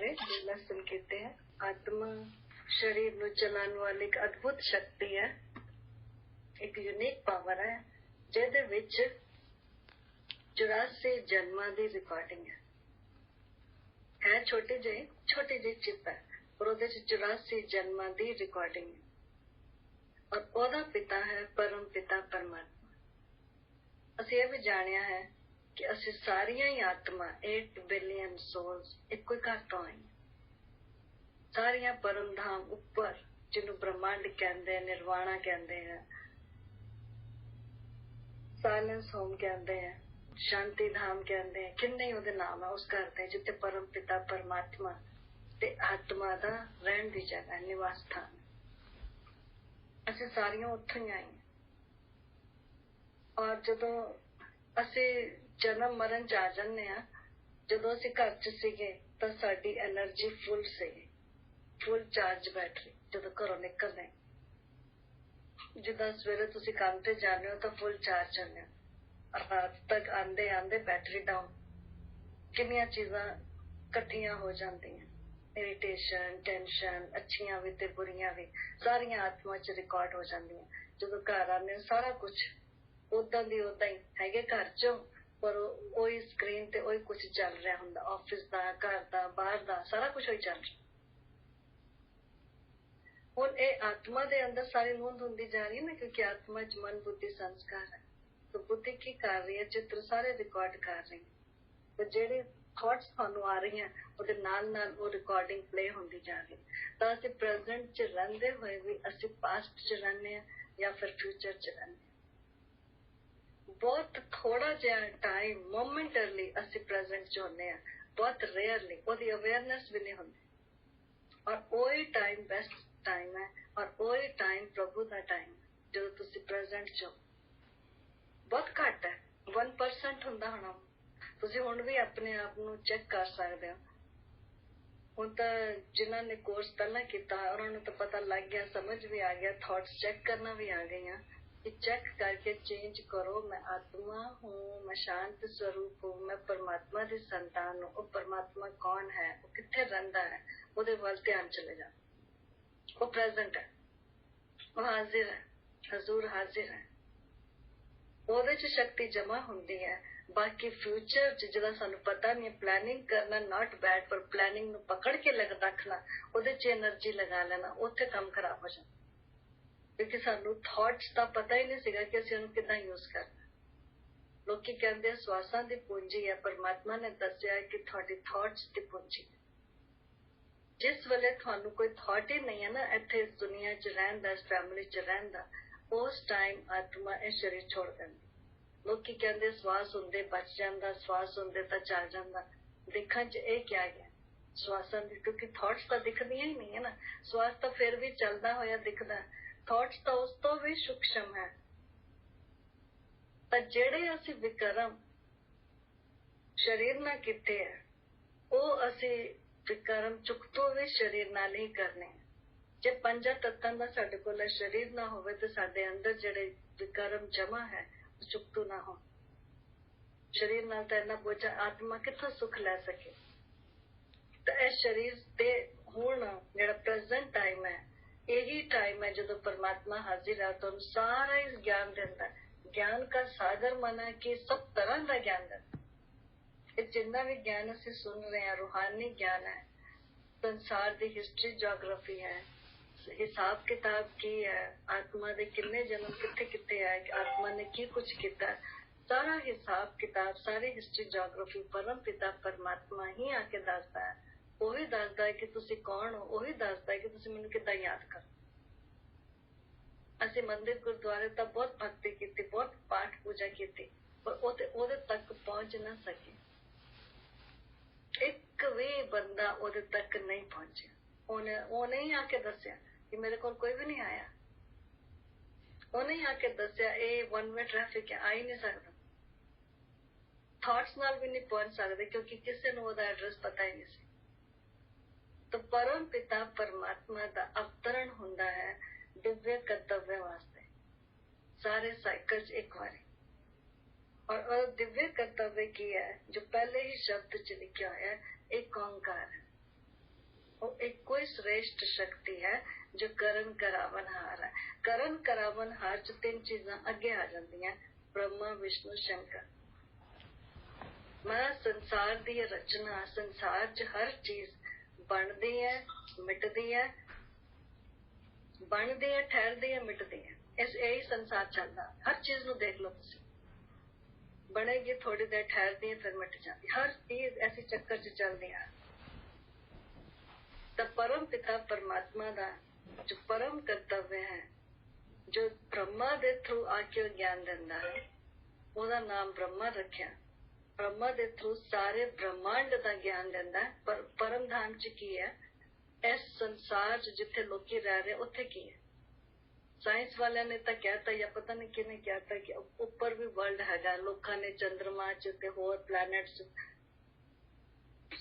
सारे लेसन कीते हैं। आत्मा शरीर ਨੂੰ ਚਲਾਉਣ ਵਾਲੀ ਇੱਕ ਅਦਭੁਤ ਸ਼ਕਤੀ ਹੈ, ਇੱਕ ਯੂਨੀਕ ਪਾਵਰ ਹੈ ਜਿਹਦੇ ਵਿੱਚ 84 ਜਨਮਾਂ ਦੀ ਰਿਕਾਰਡਿੰਗ ਹੈ। ਛੋਟੀ ਜਿਹੀ ਚਿਪ ਹੈ ਪਰ ਉਹਦੇ ਚ 84 ਜਨਮਾਂ ਦੀ ਰਿਕਾਰਡਿੰਗ ਹੈ। ਔਰ ਉਹਦਾ ਪਿਤਾ ਹੈ ਪਰਮ ਪਿਤਾ ਪਰਮਾਤਮਾ। ਅਸੀਂ ਇਹ ਵੀ ਜਾਣਿਆ ਹੈ ਕਿ ਅਸੀਂ ਸਾਰੀਆਂ ਹੀ ਆਤਮਾ 8 ਬਿਲੀਅਨ ਸੋਲਸ ਇੱਕੋ ਹੀ ਘਰ ਤੋਂ ਆਈਆਂ। ਸਾਰੀਆਂ ਪਰਮ ਧਾਮ ਉੱਪਰ, ਜਿਹਨੂੰ ਬ੍ਰਹਮੰਡ ਕਹਿੰਦੇ, ਨਿਰਵਾਣਾ ਕਹਿੰਦੇ ਹੈ, ਸਾਇਲੈਂਸ ਹੋਮ ਕਹਿੰਦੇ ਹੈ, ਸ਼ਾਂਤੀ ਧਾਮ ਕਹਿੰਦੇ, ਕਿੰਨੇ ਉਹਦੇ ਨਾਮ ਹੈ ਉਸ ਘਰ ਦੇ, ਜਿੱਥੇ ਪਰਮ ਪਿਤਾ ਪਰਮਾਤਮਾ ਤੇ ਆਤਮਾ ਦਾ ਰਹਿਣ ਦੀ ਜਗ੍ਹਾ, ਨਿਵਾਸ ਸਥਾਨ। ਅਸੀਂ ਸਾਰੀਆਂ ਉੱਥੋਂ ਹੀ ਆਈਆਂ। ਔਰ ਜਦੋਂ ਅਸੀਂ ਜਨਮ ਮਰਨ ਚ ਆ ਜਾਂਦੇ ਹਾਂ, ਜਦੋਂ ਅਸੀਂ ਘਰ ਚ ਸੀਗੇ ਤਾਂ ਸਾਡੀ ਐਨਰਜੀ ਫੁੱਲ ਸੀਗੀ, ਫੁੱਲ ਚਾਰਜ ਬੈਟਰੀ। ਜਦੋਂ ਘਰੋਂ ਨਿਕਲਦੇ, ਜਿੱਦਾਂ ਸਵੇਰੇ ਤੁਸੀਂ ਕੰਮ ਤੇ ਜਾਂਦੇ ਹੋ ਤਾਂ ਫੁੱਲ ਚਾਰਜ ਜਾਂਦੇ ਹੋ, ਰਾਤ ਤੱਕ ਆਂਦੇ ਆਂਦੇ ਬੈਟਰੀ ਡਾਊਨ। ਕਿੰਨੀਆਂ ਚੀਜ਼ਾਂ ਇਕੱਠੀਆਂ ਹੋ ਜਾਂਦੀਆਂ, ਇਰੀਟੇਸ਼ਨ, ਟੈਨਸ਼ਨ, ਅੱਛੀਆਂ ਵੀ ਤੇ ਬੁਰੀਆਂ ਵੀ, ਸਾਰੀਆਂ ਆਤਮਾ ਚ ਰਿਕਾਰਡ ਹੋ ਜਾਂਦੀਆਂ। ਜਦੋਂ ਘਰ ਆਉਂਦੇ ਸਾਰਾ ਕੁਛ ਉਦਾਂ ਦੀ ਉਦਾਂ ਹੀ ਹੈਗੇ ਘਰ ਚੋਂ, ਪਰ ਉਹੀ ਸਕਰੀਨ ਤੇ ਉਹੀ ਕੁਛ ਚੱਲ ਰਿਹਾ ਹੁੰਦਾ, ਆਫਿਸ ਦਾ, ਘਰ ਦਾ, ਬਾਹਰ ਦਾ, ਸਾਰਾ ਕੁਛ ਉਹੀ ਚੱਲ ਰਿਹਾ। ਹੁਣ ਇਹ ਆਤਮਾ ਦੇ ਅੰਦਰ ਸਾਰੀ ਨੂੰਦ ਹੁੰਦੀ ਜਾ ਰਹੀ ਹੈ ਨਾ, ਕਿਉਂਕਿ ਆਤਮਾ ਚ ਮਨ, ਬੁੱਧੀ, ਸੰਸਕਾਰ ਹੈ। ਤਾਂ ਬੁੱਧੀ ਕੀ ਕਰ ਰਹੀ ਹੈ? ਚਿੱਤਰ ਸਾਰੇ ਰਿਕਾਰਡ ਕਰ ਰਹੀ ਹੈ। ਤੇ ਜਿਹੜੇ ਥਾਟਸ ਤੁਹਾਨੂੰ ਆ ਰਹੀਆਂ ਉਹਦੇ ਨਾਲ ਨਾਲ ਉਹ ਰਿਕਾਰਡਿੰਗ ਪਲੇ ਹੁੰਦੀ ਜਾ ਰਹੀ ਹੈ। ਤਾਂ ਅਸੀਂ ਪ੍ਰੈਜ਼ੈਂਟ ਚ ਰਹਿੰਦੇ ਹੋਏ ਵੀ ਅਸੀਂ ਪਾਸਟ ਚ ਰਹਿੰਦੇ ਹਾਂ ਜਾਂ ਫਿਰ ਫਿਊਚਰ ਚ ਰਹਿੰਦੇ ਹਾਂ। ਬਹੁਤ ਥੋੜਾ ਜਿਹਾ ਟਾਈਮ ਮੋਮੈਂਟਰਲੀ ਅਸੀਂ ਪ੍ਰੈਜ਼ੈਂਟ ਚ ਹੁੰਦੇ ਹਾਂ, ਬਹੁਤ ਰੇਅਰਲੀ ਉਹਦੀ ਅਵੇਅਰਨੈਸ ਵੀ ਨਹੀਂ ਹੁੰਦੀ। ਔਰ ਉਹੀ ਟਾਈਮ ਬੈਸਟ ਟਾਈਮ ਹੈ, ਔਰ ਉਹੀ ਟਾਈਮ ਪ੍ਰਭੂ ਦਾ ਟਾਈਮ ਜਦੋਂ ਤੁਸੀਂ ਪ੍ਰੈਜ਼ੈਂਟ ਚ ਹੋ। ਬਹੁਤ ਘੱਟ ਹੈ, 1% ਹੁੰਦਾ ਹੋਣਾ। ਤੁਸੀਂ ਹੁਣ ਵੀ ਆਪਣੇ ਆਪ ਨੂੰ ਚੈੱਕ ਕਰ ਸਕਦੇ ਹੋ। ਹੁਣ ਤਾਂ ਜਿਨ੍ਹਾਂ ਨੇ ਕੋਰਸ ਪਹਿਲਾਂ ਕੀਤਾ ਉਹਨਾਂ ਨੂੰ ਤਾਂ ਪਤਾ ਲੱਗ ਗਿਆ, ਸਮਝ ਵੀ ਆ ਗਿਆ, ਥਾਟਸ ਚੈੱਕ ਕਰਨਾ ਵੀ ਆ ਗਈਆਂ कि चेक करके चेंज करो। मैं आत्मा हूँ, मैं शांत स्वरूप हूँ, मैं परमात्मा की संतान हूँ। वो परमात्मा कौन है, वो किथे रहिंदा है, ਉਹਦੇ ਵੱਲ ध्यान चले जा। वो प्रेजेंट है, वो हाजिर है, हजूर हाजिर है। ਉਹਦੇ ਚ ਸ਼ਕਤੀ ਜਮਾ ਹੁੰਦੀ ਹੈ। ਬਾਕੀ ਫਿਊਚਰ ਚ ਜਿਹੜਾ ਸਾਨੂੰ ਪਤਾ ਨਹੀਂ, ਪਲੈਨਿੰਗ ਕਰਨਾ ਨਾਟ ਬੈਡ, ਪਰ ਪਲੈਨਿੰਗ ਨੂੰ ਪਕੜ ਕੇ ਰੱਖਣਾ, ਉਹਦੇ ਚ એનર્ਜੀ ਲਗਾ ਲੈਣਾ, ਉੱਥੇ ਕੰਮ ਖਰਾਬ ਹੋ ਜਾਂਦਾ। ਕਿਉਂਕਿ ਸਾਨੂੰ ਥਾਟਸ ਦਾ ਪਤਾ ਹੀ ਨਹੀਂ ਸੀਗਾ ਕਿ ਅਸੀਂ ਉਹਨੂੰ ਕਿੱਦਾਂ ਯੂਜ਼ ਕਰਨਾ। ਲੋਕੀ ਕਹਿੰਦੇ ਸਵਾਸਾਂ ਦੀ ਪੂੰਜੀ ਹੈ, ਪਰਮਾਤਮਾ ਨੇ ਦੱਸਿਆ ਕਿ ਤੁਹਾਡੀ ਥਾਟਸ ਦੀ ਪੂੰਜੀ ਹੈ। ਜਿਸ ਵੇਲੇ ਤੁਹਾਨੂੰ ਕੋਈ ਥਾਟ ਹੀ ਨਹੀਂ ਹੈ ਨਾ ਇੱਥੇ ਇਸ ਦੁਨੀਆ ਚ ਰਹਿਣ ਦਾ, ਇਸ ਫੈਮਿਲੀ ਚ ਰਹਿਣ ਦਾ, ਉਸ ਟਾਈਮ ਆਤਮਾ ਇਹ ਸਰੀਰ ਛੋੜ ਦਿੰਦੀ। ਲੋਕੀ ਕਹਿੰਦੇ ਸਵਾਸ ਹੁੰਦੇ ਬਚ ਜਾਂਦਾ, ਸਵਾਸ ਹੁੰਦੇ ਤਾਂ ਚੱਲ ਜਾਂਦਾ। ਦੇਖਣ ਚ ਇਹ ਕਿਹਾ ਗਿਆ ਸਵਾਸਾਂ ਦੀ, ਕਿਉਂਕਿ ਥਾਟਸ ਤਾਂ ਦਿਖਦੀਆਂ ਹੀ ਨਹੀਂ ਹੈ ਨਾ। ਸਵਾਸ ਤਾਂ ਫਿਰ ਵੀ ਚੱਲਦਾ ਹੋਇਆ ਦਿਖਦਾ, ਥਾਟਸ ਤਾਂ ਉਸ ਤੋਂ ਵੀ ਸੂਖਸ਼ਮ ਹੈ। ਤਾਂ ਜਿਹੜੇ ਅਸੀਂ ਵਿਕਰਮ ਸਰੀਰ ਨਾਲ ਕੀਤੇ ਹੈ, ਉਹ ਅਸੀਂ ਵਿਕਰਮ ਚੁੱਕ ਤੋਂ ਵੀ ਸਰੀਰ ਨਾਲ ਹੀ ਕਰਨੇ। ਜੇ ਪੰਜਾਂ ਤੱਤਾਂ ਦਾ ਸਾਡੇ ਕੋਲ ਸਰੀਰ ਨਾ ਹੋਵੇ ਤੇ ਸਾਡੇ ਅੰਦਰ ਜਿਹੜੇ ਵਿਕਰਮ ਜਮਾ ਹੈ ਉਹ ਚੁੱਕਤੂ ਨਾ ਹੋ। ਸਰੀਰ ਨਾਲ ਤਾਂ ਇੰਨਾ ਬੋਝਾ ਆਤਮਾ ਕਿੱਥੋਂ ਸੁੱਖ ਲੈ ਸਕੇ। ਤਾਂ ਇਹ ਸਰੀਰ ਤੇ ਹੁਣ ਜਿਹੜਾ ਪ੍ਰੈਜ਼ੈਂਟ ਟਾਈਮ ਹੈ, ਇਹੀ ਟਾਈਮ ਹੈ ਜਦੋਂ परमात्मा हाजिर है, ਤੁਹਾਨੂੰ ਸਾਰਾ ਹੀ ਗਿਆਨ ਦਿੰਦਾ। ਗਿਆਨ ਦਾ ਸਾਗਰ ਮਨਾ ਕਿ ਸਭ ਤਰ੍ਹਾਂ ਦਾ ਗਿਆਨ ਦਿੰਦਾ। ਇਹ ਜਿੰਨਾ ਵੀ ਗਿਆਨ ਅਸੀਂ ਸੁਣ ਰਹੇ ਹਾਂ ਰੂਹਾਨੀ ਗਿਆਨ ਹੈ, ਸੰਸਾਰ ਦੀ ਹਿਸਟਰੀ, ਜੀਓਗ੍ਰਾਫੀ ਹੈ, ਹਿਸਾਬ ਕਿਤਾਬ ਕੀ ਹੈ, ਆਤਮਾ ਦੇ ਕਿੰਨੇ ਜਨਮ ਕਿੱਥੇ ਕਿੱਥੇ ਆਏ, ਆਤਮਾ ਨੇ ਕੀ ਕੁਛ ਕੀਤਾ, ਸਾਰਾ ਹਿਸਾਬ ਕਿਤਾਬ, ਸਾਰੀ ਹਿਸਟਰੀ ਜੀਓਗ੍ਰਾਫੀ ਪਰਮ ਪਿਤਾ ਪਰਮਾਤਮਾ ਹੀ ਆ ਕੇ ਦੱਸਦਾ ਹੈ। ਉਹੀ ਦੱਸਦਾ ਹੈ ਕਿ ਤੁਸੀਂ ਕੌਣ ਹੋ, ਉਹੀ ਦੱਸਦਾ ਹੈ ਕਿ ਤੁਸੀਂ ਮੈਨੂੰ ਕਿੱਦਾਂ ਯਾਦ ਕਰੋ। ਅਸੀਂ ਮੰਦਿਰ ਗੁਰਦੁਆਰੇ ਤਾਂ ਬਹੁਤ ਭਗਤੀ ਕੀਤੀ, ਬਹੁਤ ਪਾਠ ਪੂਜਾ ਕੀਤੀ, ਪਰ ਉਹਦੇ ਤੱਕ ਪਹੁੰਚ ਨਾ ਸਕੇ। ਇੱਕ ਵੀ ਬੰਦਾ ਉਹਦੇ ਤੱਕ ਨਹੀਂ ਪਹੁੰਚਿਆ। ਉਹਨੇ ਹੀ ਆ ਕੇ ਦੱਸਿਆ ਕਿ ਮੇਰੇ ਕੋਲ ਕੋਈ ਵੀ ਨਹੀਂ ਆਇਆ। ਉਹਨੇ ਹੀ ਆ ਕੇ ਦੱਸਿਆ ਇਹ ਵਨ ਵੇ ਟ੍ਰੈਫਿਕ ਹੈ, ਆ ਹੀ ਨਹੀਂ ਸਕਦਾ। ਥਾਟਸ ਨਾਲ ਵੀ ਨਹੀਂ ਪਹੁੰਚ ਸਕਦੇ ਕਿਉਂਕਿ ਕਿਸੇ ਨੂੰ ਉਹਦਾ ਐਡਰੈਸ ਪਤਾ ਹੀ ਨਹੀਂ ਸੀ। ਤਾਂ ਪਰਮ ਪਿਤਾ ਪਰਮਾਤਮਾ ਦਾ ਅਵਤਰਣ ਹੁੰਦਾ ਹੈ ਦਿਵਯ ਕਰਤਵਯ ਵਾਸਤੇ, ਸਾਰੇ ਸਾਈਕਲ ਚ ਇੱਕ ਵਾਰੀ। और दिव्य कर्तव्य की है जो पहले ही शब्द च लिखा है, एक ओंकार है। एक कोई श्रेष्ठ शक्ति है जो करण करावनहार है। करण करावनहार च तीन चीजां अगे आ जांदियां, ब्रह्मा विष्णु शंकर। मैं संसार दी रचना, संसार च हर चीज बनदी है, मिटदी है, बनदी है, ठहरदी है, मिटदी है। इस यही संसार चलदा। हर चीज नूं देख लो तुसीं, बनेगी थोड़ी देर, ठहरदी है, फिर मिट जाती। हर चीज ऐसी चक्कर च चलदी है। तो परम पिता परमात्मा दा जो परम कर्तव्य है, जो ब्रह्मा दे थ्रू आके ज्ञान दिंदा है, ਉਹਦਾ नाम ब्रह्मा रखिया। ब्रह्मा दे थ्रू सारे ब्रह्मांड दा ज्ञान दिंदा है। पर परम धाम च की है, इस संसार च जिथे लोकी रह रहे उत्थे की है। साइंस वालियां ने तो कहता, या पता नहीं किने कहता कि ऊपर भी वर्ल्ड हैगा, लोकां ने चंद्रमा च ते होर प्लैनेट्स,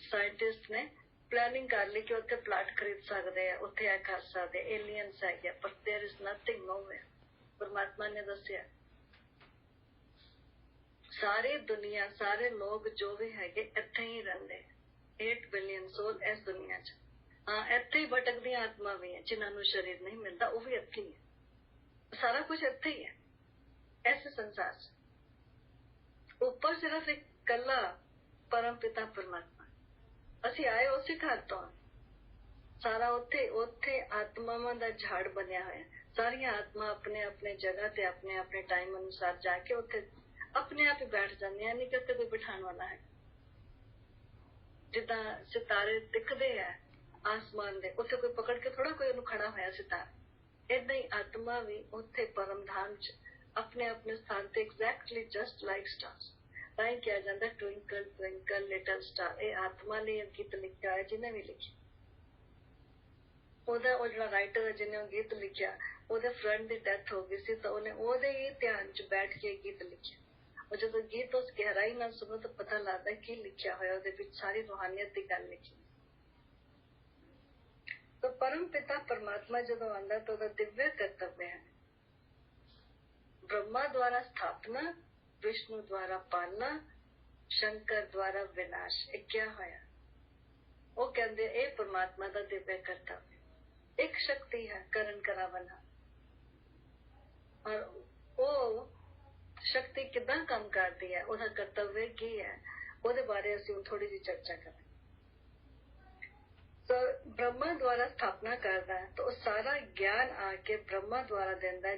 साइंटिस्ट ने प्लानिंग कर ली कि उत्थे प्लाट खरीद सकते हैं, उत्थे आ कर सकते, एलियंस है, पर देयर इज नथिंग नोवेयर। परमात्मा ने दसिया सारी दुनिया, सारे लोग जो भी हैगे इत्थे ही रहंदे। 8 बिलियन सोल इस दुनिया च। हाँ, इत्थे ही भटकदियां आत्मा भी है, जिन्हां नूं शरीर नहीं मिलता, वो भी इत्थे ही है। सारा कुछ इत्थे ही है, ऐसे संसार च। ऊपर सिर्फ एक कला परम पिता परमात्मा। ਅਸੀਂ ਆਏ ਉਸੇ ਘਰ ਤੋਂ, ਸਾਰਾ ਉੱਥੇ ਉੱਥੇ ਆਤਮਾਵਾਂ ਦਾ ਝਾੜ ਬਣਿਆ ਹੋਇਆ। ਸਾਰੀਆਂ ਆਤਮਾ ਆਪਣੇ ਆਪਣੇ ਜਗ੍ਹਾ ਤੇ ਆਪਣੇ ਆਪਣੇ ਟਾਈਮ ਅਨੁਸਾਰ ਜਾ ਕੇ ਉੱਥੇ ਆਪਣੇ ਆਪ ਹੀ ਬੈਠ ਜਾਂਦੀਆਂ, ਨਹੀਂ ਕਿ ਉੱਥੇ ਕੋਈ ਬਿਠਾਉਣ ਵਾਲਾ ਹੈ। ਜਿੱਦਾਂ ਸਿਤਾਰੇ ਦਿਖਦੇ ਆ ਆਸਮਾਨ ਦੇ, ਉੱਥੇ ਕੋਈ ਪਕੜ ਕੇ ਥੋੜਾ ਕੋਈ ਉਹਨੂੰ ਖੜਾ ਹੋਇਆ ਸਿਤਾਰਾ। ਏਦਾਂ ਹੀ ਆਤਮਾ ਵੀ ਉੱਥੇ ਪਰਮ ਧਾਮ ਚ ਆਪਣੇ ਆਪਣੇ ਸਥਾਨ ਤੇ ਐਗਜ਼ੈਕਟਲੀ ਜਸਟ ਲਾਈਕ ਸਟਾਰਸ। ਤਾਂ ਹੀ ਕਿਹਾ ਜਾਂਦਾ ਟਵਿੰਕਲ ਟਵਿੰਕਲ ਲਿਟਲ ਸਟਾਰ। ਇਹ ਆਤਮਾ ਲਈ ਗੀਤ ਲਿਖਿਆ ਹੋਇਆ, ਜਿਹਨੇ ਵੀ ਲਿਖਿਆ। ਉਹਦਾ ਉਹ ਜਿਹੜਾ ਰਾਈਟਰ ਹੈ ਜਿਹਨੇ ਉਹ ਗੀਤ ਲਿਖਿਆ, ਉਹਦੇ ਫਰੈਂਡ ਦੀ ਡੈਥ ਹੋ ਗਈ ਸੀ, ਤਾਂ ਉਹਨੇ ਉਹਦੇ ਹੀ ਧਿਆਨ ਚ ਬੈਠ ਕੇ ਗੀਤ ਲਿਖਿਆ। ਉਹ ਜਦੋਂ ਗੀਤ ਉਸ ਗਹਿਰਾਈ ਨਾਲ ਸੁਣੋ ਤਾਂ ਪਤਾ ਲੱਗਦਾ ਕੀ ਲਿਖਿਆ ਹੋਇਆ ਉਹਦੇ ਵਿੱਚ, ਸਾਰੀ ਰੂਹਾਨੀਅਤ ਦੀ ਗੱਲ ਲਿਖੀ। ਤਾਂ ਪਰਮ ਪਿਤਾ ਪਰਮਾਤਮਾ ਜਦੋਂ ਆਉਂਦਾ ਤਾਂ ਉਹਦਾ ਦਿਵਯ ਕਰਤੱਵ ਹੈ ब्रह्मा द्वारा स्थापना, विष्णु द्वारा पालना, शंकर द्वारा विनाश। क्या होया? वो कहते ए परमात्मा का दिव्य कर्तव्य। एक शक्ति है करण करावना, और वो शक्ति किदा काम करती है, उसका कर्तव्य की है, ਉਹਦੇ ਬਾਰੇ ਅਸੀਂ थोड़ी जी चर्चा करें। तो ब्रह्मा द्वारा स्थापना करता है, तो सारा ज्ञान आके ब्रह्मा द्वारा देता है,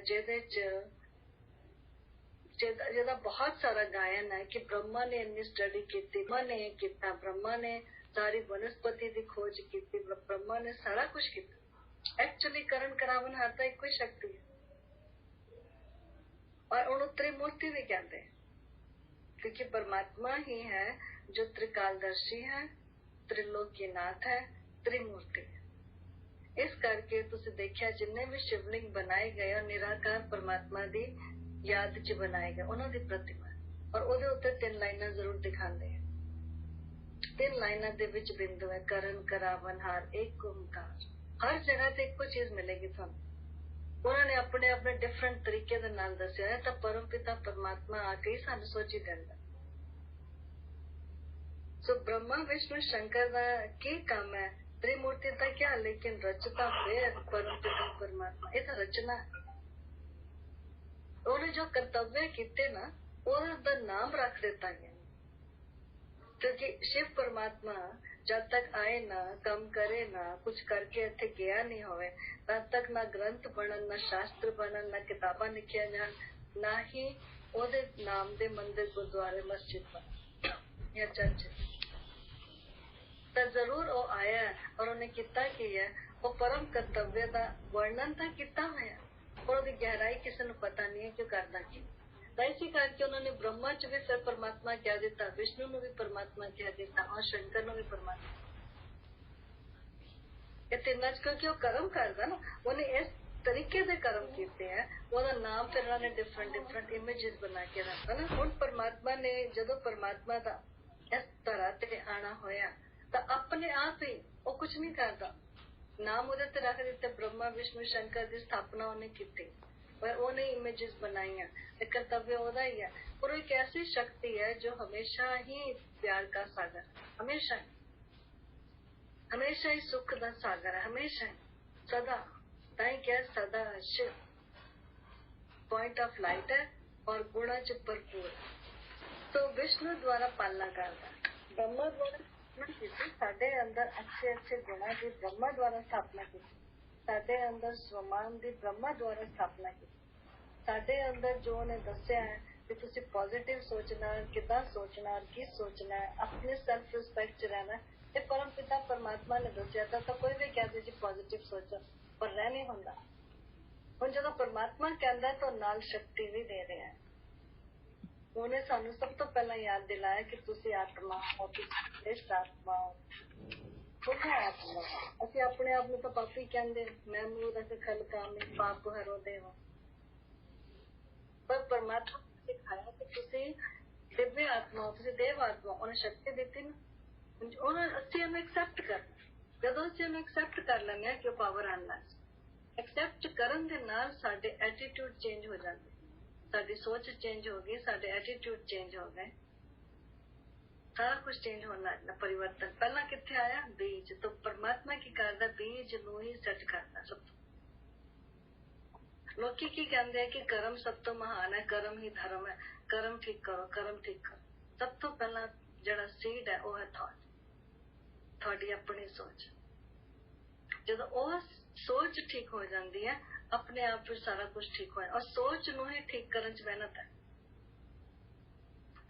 ਜਿਹਦਾ बहुत सारा गायन है कि ब्रह्मा ने इन्नी स्टडी की, ब्रह्मा ने ये किया, ब्रह्मा ने सारी वनस्पति की खोज की, ब्रह्मा ने सारा कुछ किया। एक्चुअली करण करावनहार तो एक ही शक्ति है, और उन्होंने त्रिमूर्ति भी कहते हैं, क्योंकि परमात्मा ही है जो त्रिकालदर्शी है, त्रिलोकीनाथ है, त्रिमूर्ति है। इस करके तुसी देखिया जिन्ने भी शिवलिंग बनाए गए और निराकार परमात्मा दी याद च बनाए गए, उन्हों दी प्रतिमा, और ਉਹਦੇ ਉੱਤੇ 3 ਲਾਈਨਾਂ ਜ਼ਰੂਰ ਦਿਖਾਉਂਦੇ हैं। 3 ਲਾਈਨਾਂ ਦੇ ਵਿੱਚ ਬਿੰਦੂ है, करण करावनहार एक ओंकार। हर जगह ਤੇ ਇੱਕੋ ਚੀਜ਼ ਮਿਲੇਗੀ ਤੁਹਾਨੂੰ। उन्होंने अपने अपने डिफरेंट तरीके दे नाल दस्या है, तो परम पिता परमात्मा आके ही सानू सोची दिंदा। सो ब्रह्मा विष्णु शंकर का की काम है, त्रिमूर्ति का क्या, लेकिन रचता फिर परम पिता परमात्मा। ये तो रचना है। उन्हें जो कर्तव्य किए ना, उसका नाम रख देता है, क्योंकि शिव परमात्मा जब तक आए ना, कम करे ना, कुछ करके इत्थे गया नहीं होवे, तब तक ना ग्रंथ बनन, ना शास्त्र बनन, ना किताबां लिखिया जान, ना ही ओदे नाम दे मंदिर गुरुद्वारे मस्जिद बन या चर्च। तो जरूर वो आया और उन्हें किता की है, वो परम कर्तव्य का वर्णन तो किता होया, और उसकी गहराई किसी को पता नहीं है क्यों करना की। इसी करके उन्होंने ब्रह्मा च भी फिर परमात्मा कह दिता, विष्णु ने भी परमात्मा कह दिता, और शंकर ने भी परमात्मा। ये तीनों क्योंकि वो कर्म करता ना, उन्हें इस तरीके से कर्म किए हैं, ਉਹਦਾ नाम फिर उन्होंने डिफरेंट इमेजेस बना के रखा ना। ਹੁਣ परमात्मा ने ਜਦੋਂ परमात्मा ਦਾ इस तरह ते आना होया, तो अपने आप ही वो कुछ नहीं करता, नाम ਉਹਦੇ ਤੇ रख दिते, ब्रह्मा विष्णु शंकर की स्थापना उन्हें की, पर उन्हें इमेजेस बनाई, कर्तव्य ਉਹਦਾ ही है। और एक ऐसी शक्ति है जो हमेशा ही प्यार का सागर, हमेशा ही। हमेशा ही सुख का सागर है, हमेशा सदा। ताई क्या सदा शिव पॉइंट ऑफ लाइट है और गुणा च भरपूर। तो विष्णु द्वारा पालना करता, ब्रह्मा द्वारा स्थापना की, साडे अंदर अच्छे अच्छे गुणा की ब्रह्मा द्वारा स्थापना की, साडे अंदर स्वमान की ब्रह्मा द्वारा स्थापना की, साडे अंदर जो उन्हें दस्या है कि तुसी पॉजिटिव सोचना, कितना सोचना, की सोचना है, अपने सेल्फ रिस्पेक्ट च रहना, ये परम पिता परमात्मा ने दस्या था। तो कोई भी कहते जी पॉजिटिव सोचो, पर रह नहीं होंदा। हुण जदों परमात्मा कहंदा तो नाल शक्ति भी दे रहा है। उन्हें सानू सब तो पहला याद दिलाया कि तुसी आत्मा हो, श्रेष्ठ आत्मा हो, खुद आत्मा। असि अपने आप में तो पापी कहंदे, मैं मूर्ख अस खल कामी पाप हरो देवा। पर परमात्मा ने सिखाया कि तुसी दिव्य आत्मा हो, तुसी देव आत्मा। उन्हें शक्ति दी ना, उन्हें असि हमें एक्सेप्ट करना। जदों असि हमें एक्सेप्ट कर लेंगे कि पावर आना, एक्सेप्ट करन दे नाल साडे एटीट्यूड चेंज हो जाते, साडी सोच चेंज हो गई, साडे एटीट्यूड चेंज हो गए, सारा कुछ चेंज होना लगना। परिवर्तन पहला किथे आया? बीज। तो परमात्मा की करदा बीज नूं ही सेट करदा। सब लोकी की कहंदे हैं कि कर्म सब तो महान है, कर्म ही धर्म है, कर्म ठीक करो, कर्म ठीक करो। सब तो पहला जड़ा सीड है वह है थॉट, थोड़ी अपनी सोच। जदों वह सोच ठीक हो जाती है, अपने आप फिर सारा कुछ ठीक हो जाए। और सोच नूं ही ठीक करन च मेहनत है।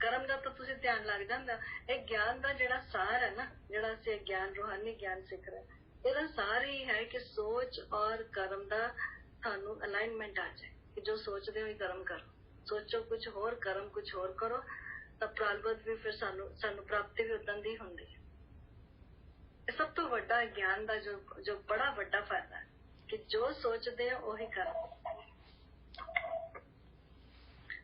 कर्म का तो तुसी ध्यान लग जांदा। एक ज्ञान का जिहड़ा सार है ना, जिहड़ा असीं ज्ञान रूहानी ज्ञान सीख रहे, इहदा सार ही है कि सोच और कर्म का थानू अलाइनमेंट आ जाए कि जो सोचते हो कर्म करो, सोचो कुछ होर, कर्म कुछ होर करो, तो प्रालबद्ध भी फिर सानू प्राप्ति भी उदन दी हुंदी है। सब तो बड़ा ज्ञान का जो बड़ा बड़ा फायदा है कि जो सोचते हैं वही करो।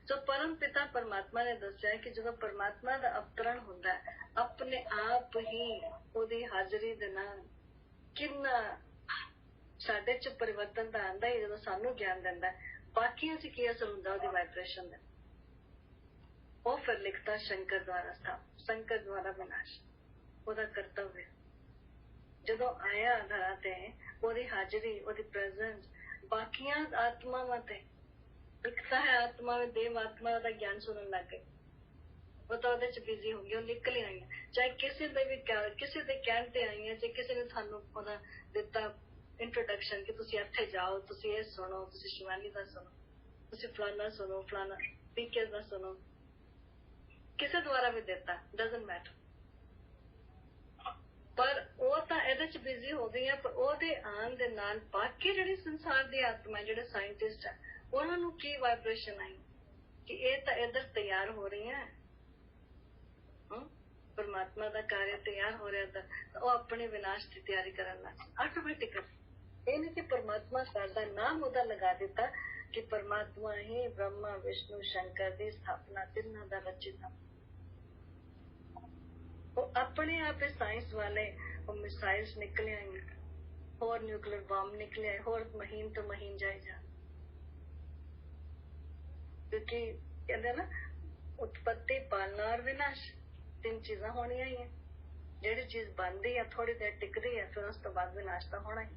तो परम पिता परमात्मा ने दस्या कि जो परमात्मा का अवतरण होता है, अपने आप ही ओदी हाजरी दे नाल किन्ना साडे च परिवर्तन तो आंदा ही जो सानू ज्ञान दिंदा है। बाकी असीं की असर हुंदा ओदी वाइब्रेशन दा, वो फिर लिखता शंकर द्वारा स्थाप, शंकर द्वारा विनाश, ओदा कर्तव्य। जदों आया धरा ते ओदी हाजरी, ओदी प्रेजेंस बाकियां आत्मावां ते दिखता है। आत्मा में देव आत्मा का ज्ञान सुनने लग गए, वो तो ਉਹਦੇ ਚ बिजी हो गई, निकल ही आई है। चाहे किसी दे भी किसी दे कहण ते आई है, चाहे किसी ने थानू ਉਹਦਾ ਦਿੱਤਾ इंट्रोडक्शन कि तुसी ਇੱਥੇ जाओ, तुसी ये सुनो, तुसी शिवानी दा सुनो, तुसी फलाना सुनो, फलाना पीके दा सुनो, किसी द्वारा भी देता, डजंट मैटर। पर ਉਹ ਤਾਂ ਇਹਦੇ ਚ ਬਿਜ਼ੀ ਹੋ ਗਈ ਹੈ। ਪਰ ਉਹਦੇ ਆਉਣ ਦੇ ਨਾਲ ਬਾਕੀ ਜਿਹੜੀ ਸੰਸਾਰ ਦੀ ਆਤਮਾ, ਜਿਹੜੇ ਸਾਇੰਟਿਸਟ ਹੈ, ਉਹਨਾਂ ਨੂੰ ਕੀ ਵਾਈਬ੍ਰੇਸ਼ਨ ਆਈ ਕਿ ਇਹ ਤਾਂ ਇਧਰ ਤਿਆਰ ਹੋ ਰਹੀਆਂ, परमात्मा का कार्य तैयार हो रहा था, तो वो अपने विनाश की तैयारी करन लग गए ऑटोमेटिक। ये नहीं कि परमात्मा करदा, नाम उदा लगा दिता कि परमात्मा ही ब्रह्मा विष्णु शंकर की स्थापना तिन्हां दा रचिता। वो अपने आप साइंस वाले मिसाइल्स निकले आई, होर न्यूक्लियर बॉम्ब निकले आए, होर महीन तो महीन जाए जा, क्योंकि कहते ना उत्पत्ति पालना और विनाश तीन चीजा होनिया ही है। जेड़ी चीज बनती है थोड़ी देर टिकती है, फिर उस तो बाद विनाश तो होना ही।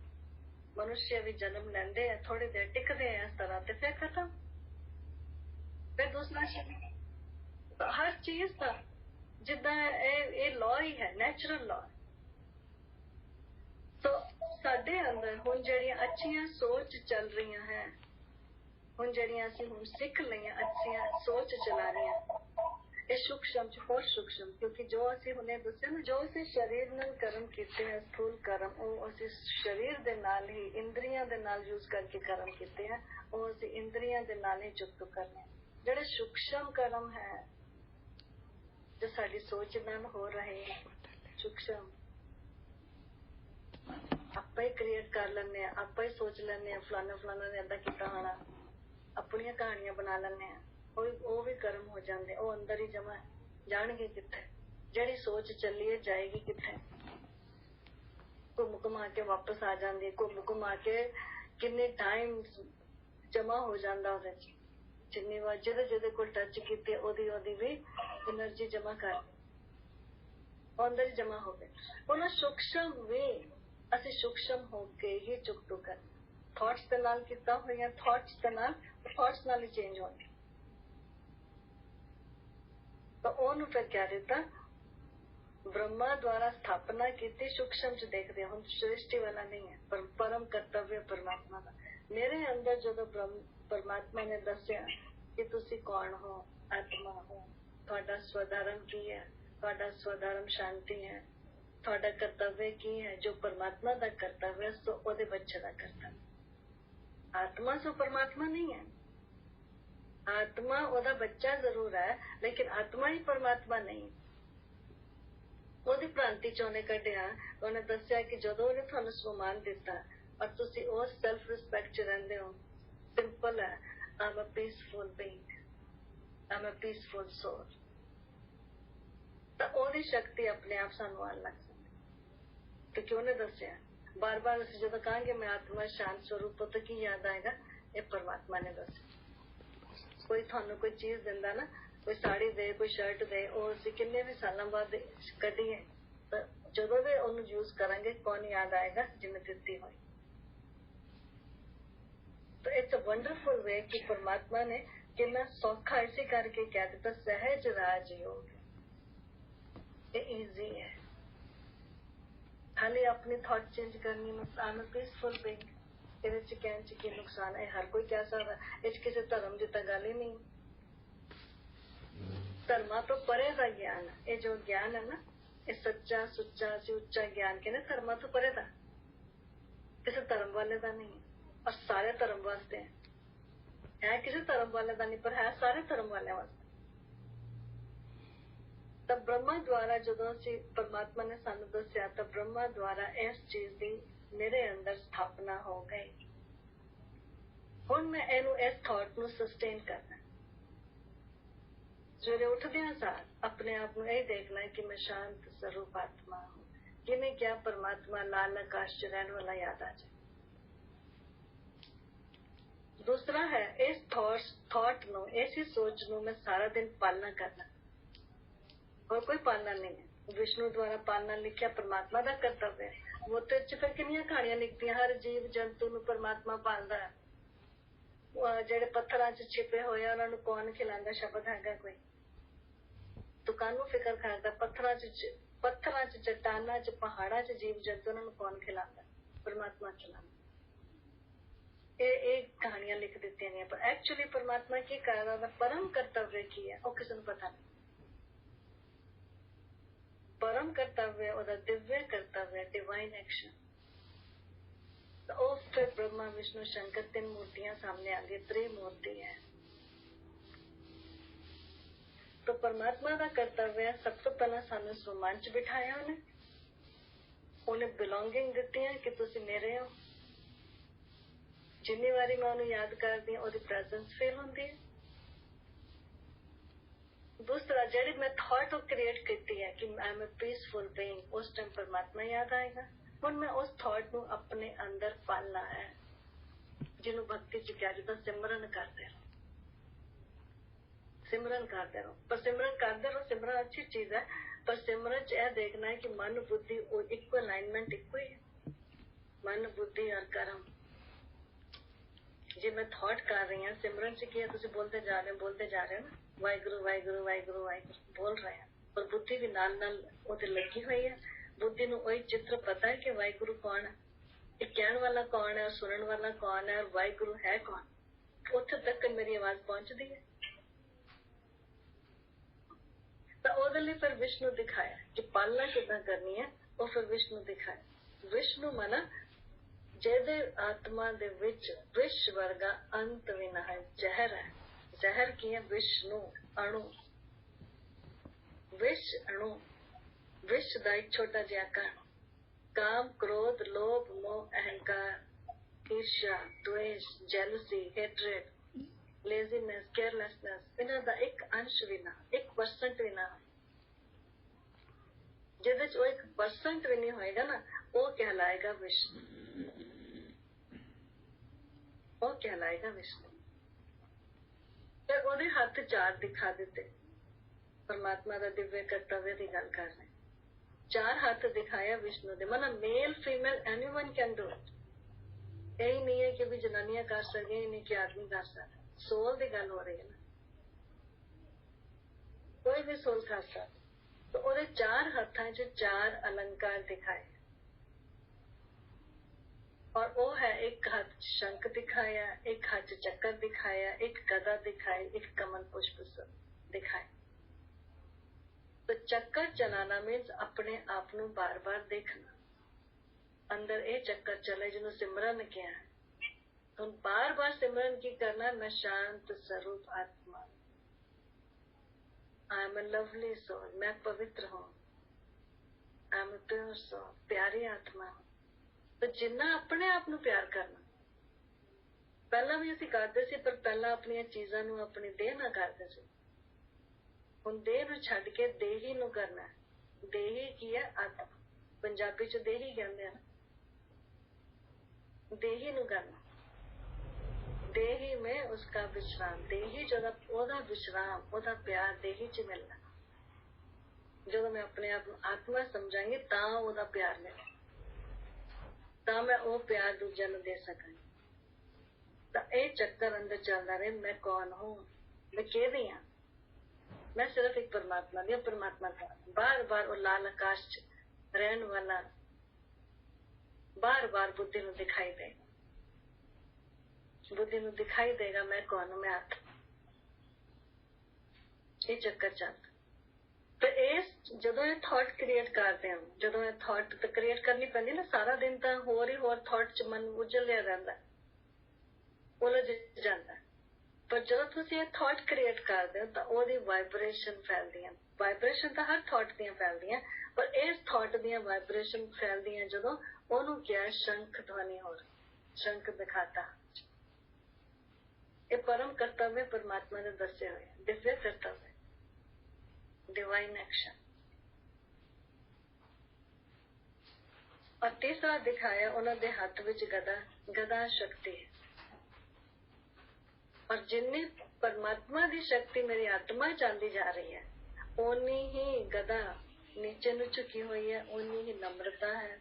मनुष्य भी जन्म लेंदे है, थोड़ी देर टिकते हैं इस तरह, फिर खत्म, फिर दूसरा तो हर चीज का जिदा ये लॉ ही है, नेचुरल लॉ। तो साडे अंदर हुण जेड़ियां अच्छियां सोच चल रही हैं, हुण जेड़ियां असीं हुण सीख लईयां अच्छियां सोच चला रही, ਇਹ ਸੂਖਸ਼ਮ ਚ ਹੋਰ ਸੂਖਸ਼ਮ, क्योंकि जो ਅਸੀਂ ਹੁਣੇ ਦੱਸਿਆ ਨਾ, ਜੋ ਅਸੀਂ ਸਰੀਰ ਨਾਲ ਕਰਮ ਕੀਤੇ ਹੈ, ਸਥੂਲ ਕਰਮ, ਉਹ ਅਸੀਂ ਸਰੀਰ ਦੇ ਨਾਲ ਹੀ ਇੰਦਰੀਆਂ ਦੇ ਨਾਲ ਯੂਜ਼ ਕਰਕੇ ਕਰਮ ਕੀਤੇ ਹੈ, ਉਹ ਅਸੀਂ ਇੰਦਰੀਆਂ ਦੇ ਨਾਲ ਹੀ ਚੁੱਕ ਕਰਨੇ। ਜਿਹੜੇ ਸੂਖਸ਼ਮ ਕਰਮ ਹੈ ਜੋ ਸਾਡੀ ਸੋਚ ਨਾਲ ਹੋ ਰਹੇ ਸੂਖਸ਼ਮ, ਆਪਾਂ ਹੀ ਕ੍ਰੀਏਟ ਕਰ ਲੈਂਦੇ ਆ, ਆਪਾਂ ਹੀ ਸੋਚ ਲੈਂਦੇ ਆ ਫਲਾਣਾ ਫਲਾਣਾ ਨੇ ਏਦਾਂ ਕੀਤਾ ਹੋਣਾ, ਆਪਣੀਆਂ ਕਹਾਣੀਆਂ ਬਣਾ ਲੈਂਦੇ ਆ, ਉਹ ਵੀ ਕਰਮ ਹੋ ਜਾਂਦੇ, ਉਹ ਅੰਦਰ ਹੀ ਜਮਾ ਜਾਣਗੇ ਕਿੱਥੇ, ਜਿਹੜੀ ਸੋਚ ਚੱਲੀਏ ਜਾਏਗੀ ਕਿੱਥੇ, ਘੁੰਮ ਘੁਮਾ ਕੇ ਵਾਪਸ ਆ ਜਾਂਦੀ, ਘੁੰਮ ਘੁਮਾ ਕੇ ਕਿੰਨੇ ਟਾਈਮ ਜਮਾ ਹੋ ਜਾਂਦਾ ਉਹਦੇ ਚ, ਜਿੰਨੀ ਵਾਰ ਜਿਹਦੇ ਜਿਹਦੇ ਕੋਲ ਟੱਚ ਕੀਤੀ ਉਹਦੀ ਵੀ એનર્ਜੀ ਜਮਾ ਕਰ। ਅੰਦਰ ਹੀ ਜਮਾ ਹੋ ਗਏ। ਉਹਨਾਂ ਸੂਖਸ਼ਮ ਵੀ ਅਸੀਂ ਸੂਖਸ਼ਮ ਹੋ ਕੇ ਹੀ ਚੁੱਕ ਕਰ ਥਾਟਸ ਦੇ ਨਾਲ ਕੀਤਾ ਹੋਈਆਂ ਥਾਟਸ ਨਾਲ ਹੀ ਚੇਂਜ ਹੋਣਗੇ। ਤਾਂ ਉਹਨੂੰ ਫਿਰ ਕਹਿ ਦਿੱਤਾ ब्रह्मा द्वारा स्थापना की सूक्ष्म च देखते हम सृष्टि वाला नहीं है पर परम कर्तव्य परमात्मा का। मेरे अंदर जो परमात्मा ने दसिया कि तुसी कौन हो, आत्मा हो, थोड़ा स्वधर्म की है, थोड़ा स्वधर्म शांति है, थोड़ा कर्तव्य की है, जो परमात्मा का कर्तव्य सो ओदे बच्चे का कर्तव्य। आत्मा सो परमात्मा नहीं है। आत्मा ओदा बच्चा जरूर है लेकिन आत्मा ही परमात्मा नहीं। ਉਹਦੀ ਭ੍ਰਾਂਤੀ ਚੋਂ ਉਹਨੇ ਕੱਢਿਆ। ਉਹਨੇ ਦੱਸਿਆ ਕਿ ਜਦੋਂ ਉਹਨੇ ਤੁਹਾਨੂੰ ਸਨਮਾਨ ਦਿੱਤਾ ਔਰ ਤੁਸੀਂ ਉਸ ਸੈਲਫ ਰਿਸਪੈਕਟ ਚ ਰਹਿੰਦੇ ਹੋ, ਸਿੰਪਲ ਹੈ, ਆਮ ਅ ਪੀਸਫੁਲ ਬੀਇੰਗ, ਆਮ ਅ ਪੀਸਫੁਲ ਸੋਲ, ਤਾਂ ਉਹਦੀ ਸ਼ਕਤੀ ਆਪਣੇ ਆਪ ਸਾਨੂੰ ਆਉਣ ਲੱਗ ਜਾਂਦੀ ਕਿਉਂਕਿ ਉਹਨੇ ਦੱਸਿਆ। ਬਾਰ ਬਾਰ ਅਸੀਂ ਜਦੋਂ ਕਹਾਂਗੇ ਮੈਂ ਆਤਮਾ ਸ਼ਾਂਤ ਸਰੂਪ ਤੋਂ ਕੀ ਯਾਦ ਆਏਗਾ? ਇਹ ਪਰਮਾਤਮਾ ਨੇ ਦੱਸਿਆ। ਕੋਈ ਤੁਹਾਨੂੰ ਕੋਈ ਚੀਜ਼ ਦਿੰਦਾ ਨਾ, कोई साड़ी दे, कोई शर्ट दे, और ਅਸੀਂ ਕਿੰਨੇ ਵੀ ਸਾਲਾਂ ਬਾਅਦ ਕੱਢੀਏ ਤਾਂ ਜਦੋਂ ਵੀ ਉਹਨੂੰ ਯੂਜ਼ ਕਰਾਂਗੇ ਕੌਣ ਯਾਦ ਆਏਗਾ? ਜਿਵੇਂ ਦਿੱਤੀ ਹੋਈ। ਤਾਂ ਇਟਸ ਅ ਵੰਡਰਫੁਲ ਵੇ ਕਿ ਪਰਮਾਤਮਾ ਨੇ ਕਿੰਨਾ ਸੌਖਾ ਇਸੇ ਕਰਕੇ ਕਹਿ ਦਿੱਤਾ ਸਹਿਜ ਰਾਜ ਯੋਗ। ਇਹ ਈਜ਼ੀ ਹੈ। ਖਾਲੀ ਆਪਣੀ ਥਾਟ ਚੇਂਜ ਕਰਨੀ ਨੂੰ ਆਮ ਪੀਸਫੁਲ ਬੀਇੰਗ। ਇਹਦੇ ਚ ਕਹਿਣ ਚ ਕੀ ਨੁਕਸਾਨ ਹੈ? ਹਰ ਕੋਈ ਕਹਿ ਸਕਦਾ। ਇਹ ਚ ਕਿਸੇ ਧਰਮ ਦੀ ਤਾਂ ਗੱਲ ਹੀ ਨਹੀਂ। ਧਰਮਾਂ ਤੋਂ ਪਰੇ ਦਾ ਗਿਆਨ, ਇਹ ਜੋ ਗਿਆਨ ਹੈ ਨਾ, ਇਹ ਸੱਚਾ ਸੁੱਚਾ ਸੀ ਉੱਚਾ ਗਿਆਨ ਕਹਿੰਦੇ ਧਰਮਾਂ ਤੋਂ ਪਰੇ ਦਾ, ਕਿਸੇ ਧਰਮ ਵਾਲੇ ਦਾ ਨਹੀਂ। ਔਰ ਸਾਰੇ ਧਰਮ ਵਾਸਤੇ ਹੈ, ਕਿਸੇ ਧਰਮ ਵਾਲੇ ਦਾ ਨਹੀਂ ਪਰ ਹੈ ਸਾਰੇ ਧਰਮ ਵਾਲਿਆਂ ਵਾਸਤੇ। ਤਾਂ ਬ੍ਰਹਮਾ ਦੁਆਰਾ ਜਦੋਂ ਅਸੀਂ ਪਰਮਾਤਮਾ ਨੇ ਸਾਨੂੰ ਦੱਸਿਆ ਤਾਂ ਬ੍ਰਹਮਾ ਦੁਆਰਾ ਇਸ ਚੀਜ਼ ਦੀ ਮੇਰੇ ਅੰਦਰ ਸਥਾਪਨਾ ਹੋ ਗਈ। ਹੁਣ ਮੈਂ ਇਹਨੂੰ ਇਸ ਥਾਟ ਨੂੰ ਸਸਟੇਨ ਕਰਨਾ। ਸਵੇਰੇ ਉੱਠਦਿਆਂ ਸਾਰ ਆਪਣੇ ਆਪ ਨੂੰ ਇਹ ਦੇਖਣਾ ਹੈ ਕਿ ਮੈਂ ਸ਼ਾਂਤ ਸਰੂਪ ਆਤਮਾ ਹੂੰ। ਕਿਵੇਂ ਕਿਹਾ? ਪਰਮਾਤਮਾ ਲਾਲ ਆਕਾਸ਼ ਚ ਰਹਿਣ ਵਾਲਾ ਯਾਦ ਆ ਜਾਏ। ਦੂਸਰਾ ਹੈ ਇਸ ਥਾਟ ਨੂੰ, ਐਸੀ ਸੋਚ ਨੂੰ ਮੈਂ ਸਾਰਾ ਦਿਨ ਪਾਲਣਾ ਕਰਨਾ। ਹੋਰ ਕੋਈ ਪਾਲਣਾ ਨਹੀਂ ਹੈ। ਵਿਸ਼ਨੂੰ ਦੁਆਰਾ ਪਾਲਣਾ ਲਿਖਿਆ ਪਰਮਾਤਮਾ ਦਾ ਕਰਤੱਵ ਹੈ। ਉਹ ਤੇ ਚ ਫਿਰ ਕਿੰਨੀਆਂ ਕਹਾਣੀਆਂ ਲਿਖਦੀਆਂ। ਹਰ ਜੀਵ ਜੰਤੂ ਨੂੰ ਪਰਮਾਤਮਾ ਪਾਲਦਾ ਹੈ। ਜਿਹੜੇ ਪੱਥਰਾਂ ਚ ਛਿਪੇ ਹੋਏ ਉਹਨਾਂ ਨੂੰ ਕੌਣ ਖਿਲਾਉਂਦਾ? ਸ਼ਬਦ ਹੈਗਾ ਕੋਈ? ਤੂੰ ਕਾਹਨੂੰ ਫਿਕਰ ਕਰਦਾ? ਪੱਥਰਾਂ ਚ ਚੱਟਾਨਾਂ ਚ ਪਹਾੜਾਂ ਚ ਜੀਵ ਜੰਤੂ ਉਹਨਾਂ ਨੂੰ ਕੌਣ ਖਿਲਾਉਂਦਾ? ਪਰਮਾਤਮਾ ਖਿਲਾਉਂਦਾ। ਇਹ ਕਹਾਣੀਆਂ ਲਿਖ ਦਿੱਤੀਆਂ ਨੇ ਪਰ ਐਕਚੁਅਲੀ ਪਰਮਾਤਮਾ ਕੀ ਕਰ ਰਿਹਾ? ਉਹਦਾ ਪਰਮ ਕਰਤੱਵ ਕੀ ਹੈ ਉਹ ਕਿਸੇ ਨੂੰ ਪਤਾ ਨਹੀਂ। ਪਰਮ ਕਰਤੱਵ ਉਹਦਾ ਦਿਵਯ ਕਰਤੱਵ, डिवाइन एक्शन। तो वो फिर ब्रह्मा विष्णु शंकर 3 मूर्तियां सामने आ गई, त्रिमूर्ति है। तो परमात्मा का कर्तव्य सब तो पहला सानू सम्मान च बिठाया उन्हें बिलोंगिंग दिती है कि तुसी मेरे हो। जिन्नी बारी मैं उन्हें याद करती हूँ उसकी प्रेजेंस फील होती है। दूसरा जेडी मैं थॉट क्रिएट की है कि I am a peaceful being, उस टाइम परमात्मा याद आएगा। ਹੁਣ ਮੈਂ ਉਸ ਥਾਟ ਨੂੰ ਆਪਣੇ ਅੰਦਰ ਪਾਲਣਾ ਹੈ ਜਿਹਨੂੰ ਭਗਤੀ ਚ ਕਿਹਾ ਜਾਂਦਾ ਸਿਮਰਨ ਕਰਦੇ ਰਹੋ। ਸਿਮਰਨ ਕਰਦੇ ਰਹੋ ਪਰ ਸਿਮਰਨ ਕਰਦੇ ਰਹੋ। ਸਿਮਰਨ ਅੱਛੀ ਚੀਜ਼ ਹੈ ਪਰ ਸਿਮਰਨ ਚ ਇਹ ਦੇਖਣਾ ਹੈ ਕਿ ਮਨ ਬੁੱਧੀ ਉਹ ਇੱਕੋ ਅਲਾਈਨਮੈਂਟ ਇੱਕੋ ਹੀ ਹੈ। ਮਨ ਬੁੱਧੀ ਔਰ ਕਰਮ। ਜੇ ਮੈਂ ਥਾਟ ਕਰ ਰਹੀ ਹਾਂ ਸਿਮਰਨ ਚ ਕੀ ਹੈ? ਤੁਸੀਂ ਬੋਲਦੇ ਜਾ ਰਹੇ ਹੋ ਨਾ ਵਾਹਿਗੁਰੂ ਵਾਹਿਗੁਰੂ ਵਾਹਿਗੁਰੂ ਵਾਹਿਗੁਰੂ ਬੋਲ ਰਹੇ ਹਾਂ ਪਰ ਬੁੱਧੀ ਵੀ ਨਾਲ ਨਾਲ ਉਹਦੇ ਲੱਗੀ ਹੋਈ ਹੈ। बुद्धि ਨੂੰ ਉਹੀ ਚਿੱਤਰ ਪਤਾ ਹੈ ਕਿ ਵਾਹਿਗੁਰੂ ਕੌਣ ਹੈ, ਇਹ ਕਹਿਣ ਵਾਲਾ ਕੌਣ ਹੈ, ਸੁਣਨ ਵਾਲਾ ਕੌਣ ਹੈ, ਵਾਹਿਗੁਰੂ ਹੈ ਕੌਣ। ਉੱਥੇ ਤੱਕ ਮੇਰੀ ਆਵਾਜ਼ ਪਹੁੰਚਦੀ ਹੈ। ਤਾਂ ਉਹਦੇ ਲਈ ਫਿਰ ਵਿਸ਼ਨੂੰ ਦਿਖਾਇਆ ਕਿ ਪਾਲਣਾ ਕਿੱਦਾਂ ਕਰਨੀ ਹੈ। ਉਹ ਫਿਰ ਵਿਸ਼ਨੂੰ ਦਿਖਾਇਆ। ਵਿਸ਼ਨੂੰ ਮਨਾ ਜਿਹਦੇ ਆਤਮਾ ਦੇ ਵਿੱਚ ਵਿਸ਼ ਵਰਗਾ ਅੰਤ ਵੀ ਨਾ ਹੈ, ਜ਼ਹਿਰ ਹੈ। ਜ਼ਹਿਰ ਕੀ ਹੈ? ਵਿਸ਼ਨੂੰ ਅਣੂ, ਵਿਸ਼ ਅਣੂ। विश्व का एक छोटा जिहा कण। काम क्रोध लोभ मोह अहंकार ईर्ष्या द्वेष जेलसी हेट्रेड लेजीनेस केयरलेसनेस इन्हां दा एक अंश भी ना 1% भी ना जिहदे च 1% भी नहीं होएगा ना वो कहलाएगा विष्णु। वो कहलाएगा विष्णु। फिर ओहदे हथ 4 दिखा दिते। परमात्मा दा दिव्य कर्तव्य दी गल कर रहे चार हाथ दिखाया विष्णु दे, मतलब male female anyone can do it. यही नहीं है कि भी जनानियां कर सके, नहीं कि आदमी कर सकता। सोल की गल हो रही है ना, कोई भी सोल कर सकता। तो ਉਹਦੇ चार हत्थां च चार अलंकार दिखाए, और वो है एक हाथ शंख दिखाया, एक हाथ चक्कर दिखाया, एक गदा दिखाई, एक कमल पुष्प दिखाए। तो चक्कर चलाना मीन्स अपने आप को बार बार देखना, अंदर ये चक्कर चले जिन्हों सिमरन क्या है। तो बार बार सिमरन की करना, मैं शांत स्वरूप आत्मा, I am a lovely soul, मैं पवित्र हूँ, I am a pure soul, प्यारी आत्मा। तो जिन्ना अपने आप को प्यार करना, पहला भी असीं करते सी, पर पहला अपनी चीज़ां नूं अपनी देह नाल करते सी। हुण देह नूं छड्ड के देही नूं करना है। देही की है? आत्मा। पंजाबी च देही कहंदे हैं, देही नूं करना। देही में उसका विश्राम, देही जदा ओदा विश्राम, ओदा प्यार देही च मिलना। जो मैं अपने आप आत्मा समझांगी तां ओदा प्यार मिले, तां मैं वो प्यार दूजिਆਂ ਨੂੰ दे सकांगी। तां ये चक्कर अंदर चलदा रहे, मैं कौन हूं, मैं किहदी हां, मैं सिर्फ एक परमात्मा दी, परमात्मा का बार बार वो लाल आकाश च रहन वाला बार बार बुद्धि नूं दिखाई देगा, बुद्धि नूं दिखाई देगा मैं कौन हूं, मैं आत्मा। ये चक्कर चलदा। तो इस ਜਦੋਂ ਇਹ ਥਾਟ ਕ੍ਰੀਏਟ ਕਰਦੇ ਹਾਂ, ਜਦੋਂ ਇਹ ਥਾਟ ਤਾਂ ਕ੍ਰੀਏਟ ਕਰਨੀ ਪੈਂਦੀ ਨਾ, ਸਾਰਾ ਦਿਨ ਤਾਂ ਹੋਰ ਹੀ ਹੋਰ ਥਾਟ ਚ ਮਨ ਉਜਲਿਆ ਰਹਿੰਦਾ, ਉਲਝ ਜਾਂਦਾ। ਪਰ ਜਦੋਂ ਤੁਸੀਂ ਇਹ ਥਾਟ ਕ੍ਰੀਏਟ ਕਰਦੇ ਹੋ ਤਾਂ ਉਹਦੀ ਵਾਈਬ੍ਰੇਸ਼ਨ ਫੈਲਦੀਆਂ। ਵਾਈਬ੍ਰੇਸ਼ਨ ਤਾਂ ਹਰ ਥਾਟ ਦੀਆਂ ਫੈਲਦੀਆਂ, ਪਰ ਇਸ ਥਾਟ ਦੀਆਂ ਵਾਈਬ੍ਰੇਸ਼ਨ ਫੈਲਦੀਆਂ ਜਦੋਂ ਉਹਨੂੰ ਕਿਹਾ ਸ਼ੰਖ ਧਵਨੀ ਹੋ ਰਹੀ, ਸ਼ੰਖ ਦਿਖਾਤਾ। ਇਹ परम कर्तव्य परमात्मा ने दसे हुए, दिव्य कर्तव्य, डिवाइन एक्शन। और तीसरा दिखाया उन्होंने हाथ विच गदा, गदा शक्ति है। और जिन्नी परमात्मा की शक्ति मेरी आत्मा चाहती जा रही है, ओनी ही गदा नीचे नूं झुकी हुई है, ओनी ही नम्रता है,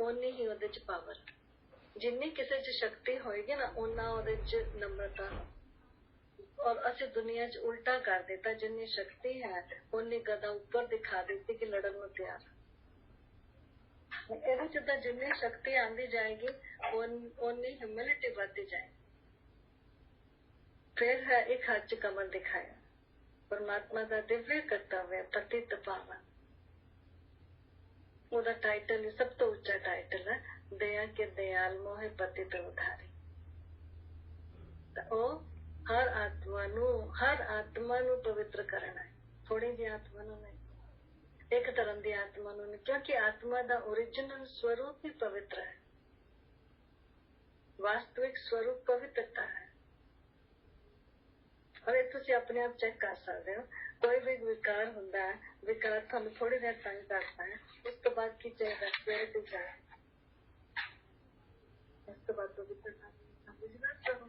ओनी ही उहदे च पावर। जिन्नी किसी च शक्ति होएगी ना, ओना उहदे च नम्रता। और असी दुनिया च उल्टा कर देता, जिन्नी शक्ति है उन्नी गदा ऊपर दिखा देती कि लड़न में तैयार। ਇਹਦੇ ਚ ਤਾਂ जिन्नी शक्ति आंदी जाएगी उन्नी ह्यूमिलिटी बढ़ती जाएगी। फिर है एक हाथ च कमल दिखाया, परमात्मा का दिव्य कर्तव्य पतित पावन। ਉਹਦਾ टाइटल ही सब तो ऊंचा टाइटल है, दया के दयाल मोहे पतित उधारी। तो हर आत्मा नू पवित्र करना है, थोड़ी जी आत्मा नू नहीं, एक तरह की आत्मा नू नहीं, क्योंकि आत्मा का ओरिजिनल स्वरूप ही पवित्र है, वास्तविक स्वरूप पवित्रता है। और ये तुसी अपने आप चेक कर सकते हो, कोई भी विकार हुंदा है, विकार थानू थोड़ी देर तंग करता है, उस तो बाद की चाहिए प्योरिटी चाहिए, उस तो बाद पवित्रता बुझना चाहिए।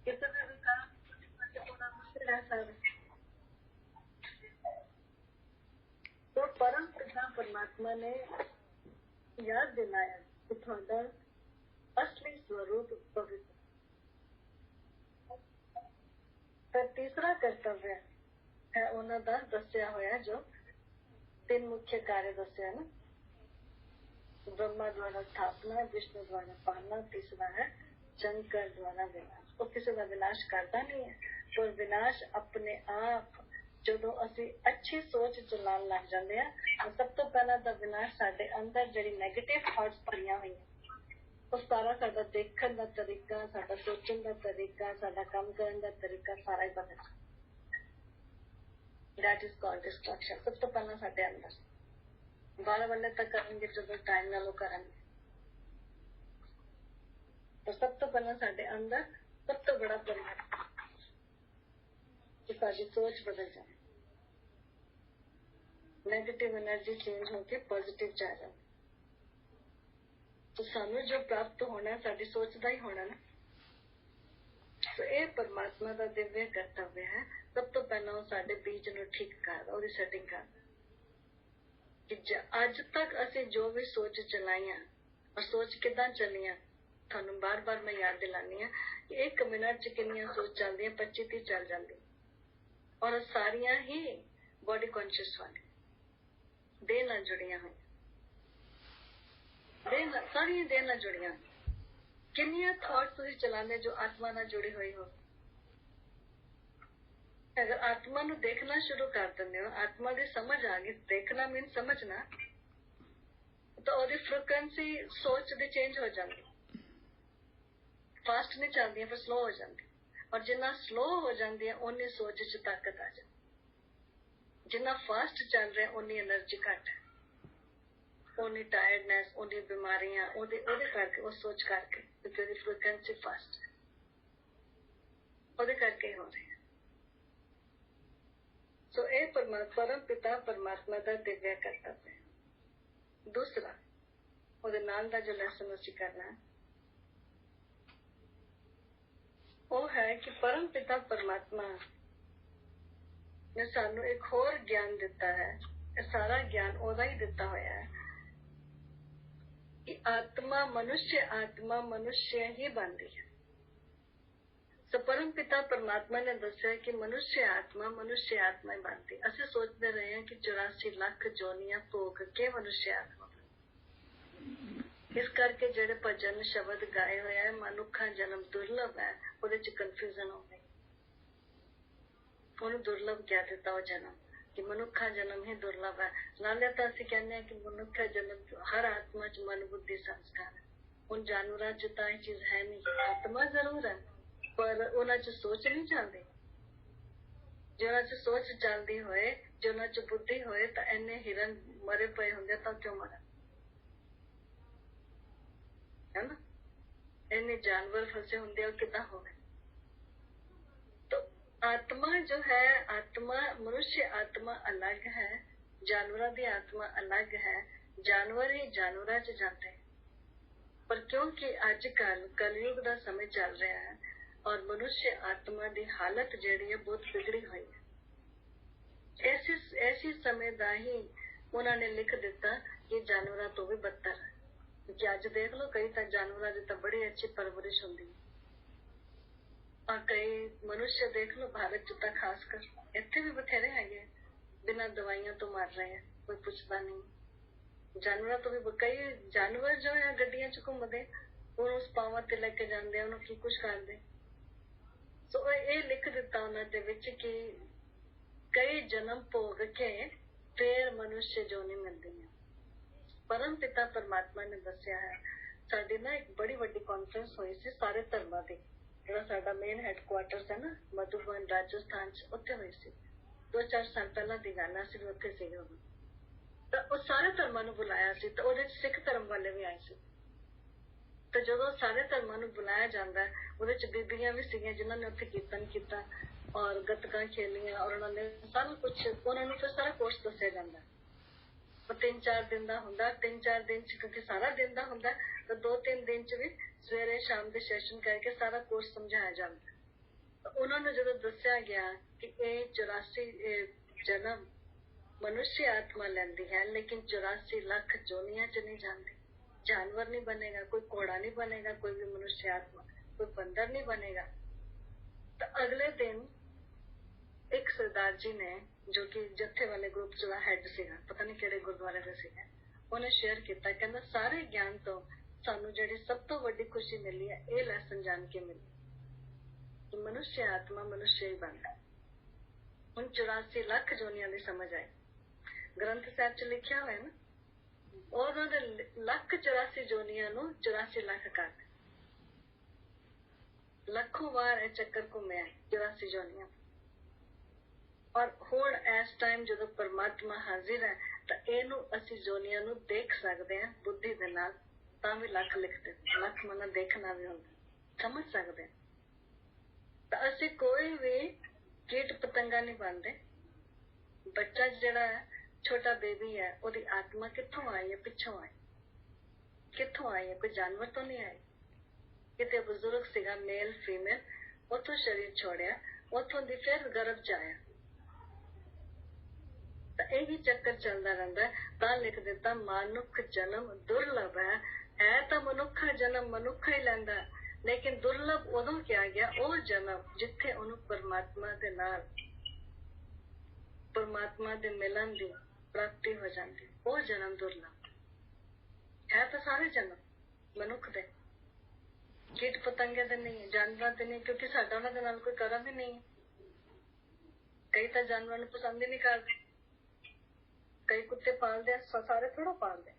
किसी भी विकार मुश्किल रह सकते। तो परम पिता परमात्मा ने याद दिलाया कि थोड़ा असली स्वरूप पवित्र। फिर तीसरा कर्तव्य है उन्होंने दसिया होया, जो तीन मुख्य कार्य दसिया ना, ब्रह्मा द्वारा स्थापना, विष्णु द्वारा पालना, तीसरा है शंकर द्वारा विनाश। वो किसी का विनाश करता नहीं है, पर विनाश अपने आप ਜਦੋਂ ਅਸੀਂ अच्छी सोच चलान लग जाते हैं, तो सब तो पहला तो विनाश साडे अंदर जिहड़ी नेगेटिव थॉट्स भरियां होईयां, ਉਹ सारा साडा देखण दा तरीका, साडा सोचण दा तरीका, साडा काम करन दा तरीका सारा ही बदल जाता। That is called destruction. सब तो पहला साडे अंदर, बाहर वाले तक करेंगे जब टाइम नालों करेंगे, तो सब तो पहला साडे अंदर सब तो बड़ा परिवर्तन कि साडी सोच बदल जाए, नेगेटिव एनर्जी चेंज होके पॉजिटिव जा जाए। तो सानू जो प्राप्त होना है साडी सोच दा ही होना ना। तो ये परमात्मा का दिव्य कर्तव्य है। सब तो पहला वो साडे बीज नूं ठीक करदा, ओहदी सेटिंग करदा कि अज तक असी जो भी सोच चलाइया और सोच किदां चलियां, थानू बार बार मैं याद दिलानी है कि 1 मिनट च कितनियां सोच चलदियां, 25-30 चल जाती, और सारियां ही बॉडी कॉन्शियस वाली देह नाल जुड़ियां हुई, सारियां देह नाल जुड़ियां। कितनियां थॉट तुसीं चलाने जो आत्मा नाल जुड़ी हुई हो। अगर आत्मा नू देखना शुरू कर दिंदे हो, आत्मा दी समझ आ गई, देखना मीन समझना, तो ओदी फ्रीक्वेंसी सोच दी चेंज हो जाती, फास्ट नहीं चलती, फिर स्लो हो जाती, और जिन्ना स्लो हो जाती है उन्नी सोच च ताकत आ जाती, जिन्ना फास्ट चल रहा है उन्नी एनर्जी घट है, उन्नी टायर्डनेस, उन्नी बीमारियां ओदे करके, वो सोच करके, क्योंकि ओदी फ्रीक्वेंसी फास्ट है, ओदे करके हो रही है। सो ये परम पिता परमात्मा दा दिव्य कर्तव्य है। दूसरा ओदे नाल दा जो लेसन असीं करना है वो है कि परम पिता परमात्मा ने सानू एक होर ज्ञान दिता है, सारा ज्ञान ओदा ही दिता होया है कि आत्मा मनुष्य ही बनती है। सो परम पिता परमात्मा ने दस्या कि मनुष्य आत्मा ही बनती। असं सोचते रहे हैं कि 84 लाख जोनियां भोग के मनुष्य आत्मा, इस करके जेड़े भजन शब्द गाए हुए है मनुखा जन्म दुर्लभ है, उहदे च कन्फ्यूजन हो गई, उन्हें दुर्लभ क्या दिता वो जन्म कि मनुखा जन्म ही दुर्लभ है। नाले तो असं कहने कि मनुखा जन्म हर आत्मा च मन बुद्धि संस्कार है। उन जानवरां च तां चीज है नहीं, आत्मा जरूर है पर उन्हां च सोच नहीं चलती। जिन्हां च सोच चलती होए, जिन्हां च बुद्धि होए, तां इन्ने हिरन मरे पे होंगे तां क्यों मरे, है ना? इन्ने जानवर फसे होंगे किदां होवे। तो आत्मा जो है, आत्मा मनुष्य आत्मा अलग है, जानवरों की आत्मा अलग है। जानवर ही जानवरां च जाते हैं, पर क्योंकि आजकल कलयुग का समय चल रहा है और मनुष्य आत्मा की हालत जिहड़ी है बहुत बिगड़ी हुई है, ऐसी समय दा ही उन्होंने लिख दिता कि जानवरों तो भी बदतर है। क्योंकि अज देख लो कई तो जानवरों की तो बड़ी अच्छी परवरिश होंदी है, और कई मनुष्य देख लो भारत च तो खासकर इत्थे भी बथेरे है बिना दवाइयां तो मर रहे हैं, कोई पुछता नहीं। जानवरों तो भी कई जानवर जो है गड्डियां च घूमते, उस पावां ते लेके जाते, उन्होंने की कुछ करते। सो ये लिख दिता उन्होंने विच कि कई जन्म भोग के फिर मनुष्य जो नहीं मिलती है। परम पिता परमात्मा ने दसिया है, साडी ना एक बड़ी वड्डी कॉन्फ्रेंस हुई सी सारे धर्मां दी, जिहड़ा साडा मेन हैडक्वार्टर्स है ना मधुबन राजस्थान च, उत्थे हुई सी 2-4 साल पहला दी गल है, असीं उत्थे सीगे उदों। तो वो सारे धर्मां नूं बुलाया सी, तो उहदे च सिख धर्म वाले भी आए सी। तो जदों सारे धर्मां नूं बुलाया जांदा है, उहदे च बीबियां भी सीगियां जिन्हां ने उत्थे कीर्तन कीता और गतकां खेलियां, और उन्होंने सारा कुछ उन्हां नूं फिर सारा कोर्स दस्सिया जांदा है। 3-4 दिन का हुंदा, 3-4 दिन च क्योंकि सारा दिन का हुंदा, तो 2-3 दिन च भी सवेरे शाम के सेशन करके सारा कोर्स समझाया जाता है। तो उन्होंने जदों दस्सिया गया कि ये 84 जन्म मनुष्य आत्मा लेंदी है, लेकिन 84 लाख जोनियां च नहीं जाती। जानवर नहीं बनेगा, कोई घोड़ा नहीं बनेगा, कोई भी मनुष्य आत्मा, कोई बंदर नहीं बनेगा। तो अगले दिन एक सरदार जी ने, जो कि जत्थे वाले ग्रुप च हैड सीगा, पता नहीं किहड़े गुरुद्वारे दे सीगे, उन्हें शेयर किया, कहंदा सारे ज्ञान तो सानू जिहड़ी सब तो वड्डी खुशी मिली है ये लैसन जान के मिली कि मनुष्य आत्मा मनुष्य ही बनता। हुण 84 लाख जोनियां दी समझ आई, ग्रंथ साहिब च लिखिया होया ना, उन्होंने लाख 84 जोनियां नूं 84 लाख कर दिता। लाखों बार यह चक्कर घूमिया 84 जोनियां। और हुण इस टाइम जदों परमात्मा हाजिर है तो इहनूं असीं जोनियां नूं देख सकते हैं बुद्धि दे नाल, तां भी लख लिखते, लख मना देखना भी हुंदा, समझ सकते हैं। तो असीं कोई भी कीट पतंगा नहीं बनते। बच्चा जिहड़ा है, छोटा बेबी है, उहदी आत्मा कित्थों आई है, पिछों आई, कित्थों आई है, कोई जानवर तो नहीं आई। किते बुजुर्ग सीगा मेल फीमेल, उथों शरीर छोड़िया, उथों दी फिर गर्भ च आया। तो यही चक्कर चलता रहता है। तां लिख दिता मानुख जन्म दुर्लभ है तो मनुखा जन्म मनुखा ही लैंदा, लेकिन दुर्लभ उदों क्या गया ਉਹ जन्म जिथे ਉਹਨੂੰ परमात्मा दे नाल परमात्मा दे मिलन दी प्राप्ति हो जाती, ਉਹ जन्म दुर्लभ है। तो सारे जन्म मनुख दे, कीट पतंगे दे नहीं, जानवर दे नहीं, क्योंकि साडा उन्हां दे नाल कोई कर्म ही नहीं। कई तो जानवर नूं पसंद ही नहीं करते, कई कुत्ते पालते, सारे थोड़ा पालते।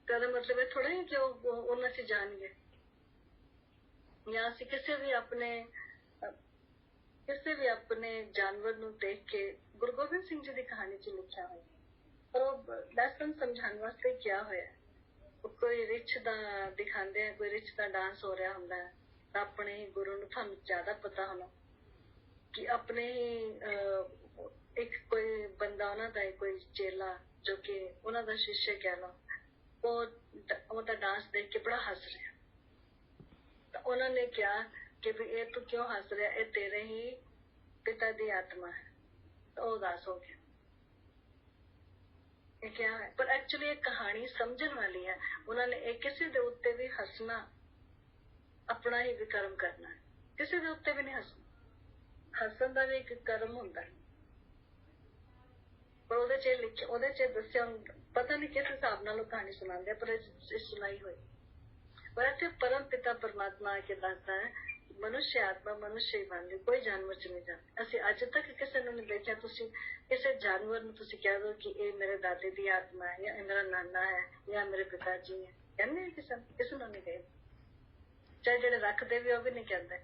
कहने मतलब ये थोड़ा ही कि उन्हें से जान गए, या असी किसी भी अपने जानवर नूं देख के गुरु गोबिंद सिंह जी की कहानी च लिखा हुआ, और लेसन समझाने वास्ते क्या होया। कोई रिछ दा दिखाते हैं, कोई रिछ दा डांस हो रहा होंदा है, तो अपने ही गुरु नूं थानू ज्यादा पता होना कि अपने ही एक कोई बंदा उन्हां दा कोई चेला जो कि उन्हां दा शिष्य कह लो, वो डांस देख के बड़ा हंस रहा। तो उन्होंने कहा कि भी ये तू क्यों हंस रहा, ये तेरे ही पिता दी आत्मा है। तो उदास हो गया, ये क्या है। पर एक्चुअली एक कहानी समझन वाली है। उन्होंने एक किसी दे उत्ते भी हंसना अपना ही विकर्म करना है, किसी दे उत्ते भी नहीं हंसना। हसन का भी एक कर्म होंदा है, पर ਉਹਦੇ ਚ ਲਿਖਿਆ, ਉਹਦੇ ਚ ਦੱਸਿਆ, पता नहीं किस हिसाब नाल कहानी सुनाते, पर सुनाई हुई। पर इत्थे परम पिता परमात्मा आके दसदा है मनुष्य आत्मा मनुष्य ही बन गई, कोई जानवर च नहीं जाती। असि अज तक किसी ने नहीं देखा तुसी किसी जानवर नूं तुसी कह दो कि ये मेरे दादे दी आत्मा है, या मेरा नाना है, या मेरे पिताजी है, कहने किसी ने नहीं कहे। चाहे जेडे रखते भी वो भी नहीं कहते।